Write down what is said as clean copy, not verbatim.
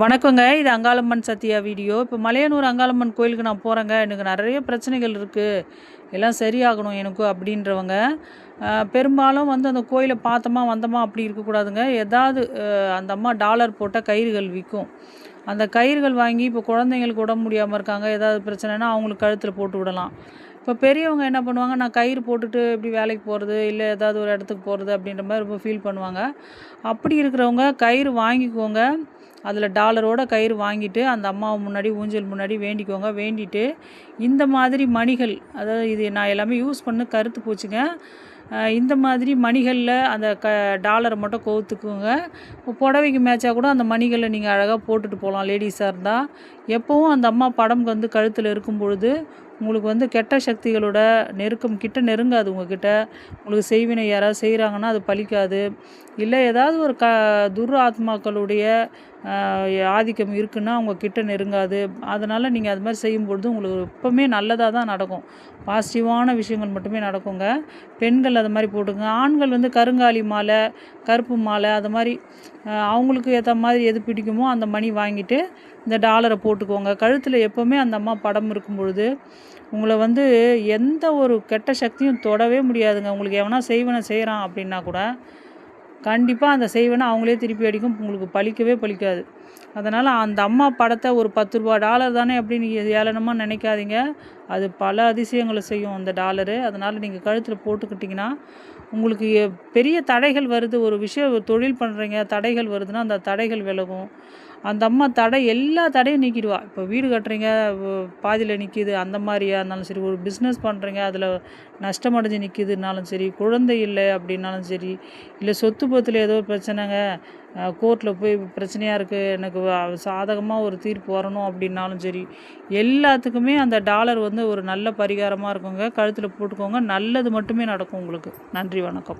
வணக்கங்க. இது அங்காளம்மன் சத்யா வீடியோ. இப்போ மலையனூர் அங்காளம்மன் கோயிலுக்கு நான் போகிறேங்க. எனக்கு நிறைய பிரச்சனைகள் இருக்குது, எல்லாம் சரியாகணும் எனக்கு அப்படின்றவங்க பெரும்பாலும் வந்து அந்த கோயிலை பார்த்தோமா வந்தோமா அப்படி இருக்கக்கூடாதுங்க. ஏதாவது அந்த அம்மா டாலர் போட்ட கயிறுகள் விற்கும். அந்த கயிறுகள் வாங்கி இப்போ குழந்தைங்களுக்கு உடம்பு முடியாமல் இருக்காங்க, ஏதாவது பிரச்சனைனா அவங்களுக்கு கழுத்தில் போட்டு விடலாம். இப்போ பெரியவங்க என்ன பண்ணுவாங்க, நான் கயிறு போட்டுட்டு எப்படி வேலைக்கு போகிறது, இல்லை ஏதாவது ஒரு இடத்துக்கு போகிறது அப்படின்ற மாதிரி ரொம்ப ஃபீல் பண்ணுவாங்க. அப்படி இருக்கிறவங்க கயிறு வாங்கிக்கோங்க. அதில் டாலரோட கயிறு வாங்கிட்டு அந்த அம்மாவை முன்னாடி ஊஞ்சல் முன்னாடி வேண்டிக்கோங்க. வேண்டிட்டு இந்த மாதிரி மணிகள், அதாவது இது நான் எல்லாமே யூஸ் பண்ண கருத்து போச்சுங்க. இந்த மாதிரி மணிகளில் அந்த டாலரை மட்டும் கோர்த்துக்குங்க. இப்போ புடவைக்கு மேட்சாக கூட அந்த மணிகளை நீங்கள் அழகாக போட்டுட்டு போகலாம் லேடிஸாக இருந்தால். எப்போவும் அந்த அம்மா படம் வந்து கழுத்தில் இருக்கும் பொழுது உங்களுக்கு வந்து கெட்ட சக்திகளோட நெருக்கம் கிட்ட நெருங்காது. உங்ககிட்ட உங்களுக்கு செய்வினை யாராவது செய்கிறாங்கன்னா அது பலிக்காது. இல்லை ஏதாவது ஒரு துர் ஆத்மாக்களுடைய ஆதிக்கம் இருக்குன்னா அவங்க கிட்ட நெருங்காது. அதனால் நீங்கள் அது மாதிரி செய்யும்பொழுது உங்களுக்கு எப்போவுமே நல்லதாக தான் நடக்கும். பாசிட்டிவான விஷயங்கள் மட்டுமே நடக்குங்க. பெண்கள் அது மாதிரி போட்டுங்க. ஆண்கள் வந்து கருங்காலி மாலை, கருப்பு மாலை, அது மாதிரி அவங்களுக்கு ஏற்ற மாதிரி எது பிடிக்குமோ அந்த மணி வாங்கிட்டு இந்த டாலரை போட்டுக்கோங்க. கழுத்தில் எப்போவுமே அந்த அம்மா படம் இருக்கும் பொழுது உங்களை வந்து எந்த ஒரு கெட்ட சக்தியும் தொடவே முடியாதுங்க. உங்களுக்கு எவனா செய்வனை செய்கிறான் அப்படின்னா கூட கண்டிப்பாக அந்த செய்வனை அவங்களே திருப்பி அடிக்கும். உங்களுக்கு பலிக்கவே பலிக்காது. அதனால் அந்த அம்மா படத்தை ஒரு ₹10 டாலர் தானே அப்படின்னு ஏளனமாக நினைக்காதீங்க. அது பல அதிசயங்களை செய்யும் அந்த டாலரு. அதனால் நீங்கள் கழுத்தில் போட்டுக்கிட்டிங்கன்னா உங்களுக்கு பெரிய தடைகள் வருது, ஒரு விஷயம் ஒரு தொழில் பண்ணுறீங்க தடைகள் வருதுன்னா அந்த தடைகள் விலகும். அந்த அம்மா எல்லா தடையும் நீக்கிடுவா. இப்போ வீடு கட்டுறீங்க, பாதியில் நிற்கிது அந்த மாதிரியா இருந்தாலும் சரி, ஒரு பிஸ்னஸ் பண்ணுறீங்க அதில் நஷ்டம் அடைஞ்சு நிற்கிதுனாலும் சரி, குழந்தை இல்லை அப்படின்னாலும் சரி, இல்லை சொத்து பத்தில் ஏதோ பிரச்சனைங்க, கோர்ட்டில் போய் பிரச்சனையாக இருக்குது, எனக்கு சாதகமாக ஒரு தீர்ப்பு வரணும் அப்படின்னாலும் சரி, எல்லாத்துக்குமே அந்த டாலர் வந்து ஒரு நல்ல பரிகாரமாக இருக்குங்க. கழுத்தில் போட்டுக்கோங்க, நல்லது மட்டுமே நடக்கும் உங்களுக்கு. நன்றி, வணக்கம்.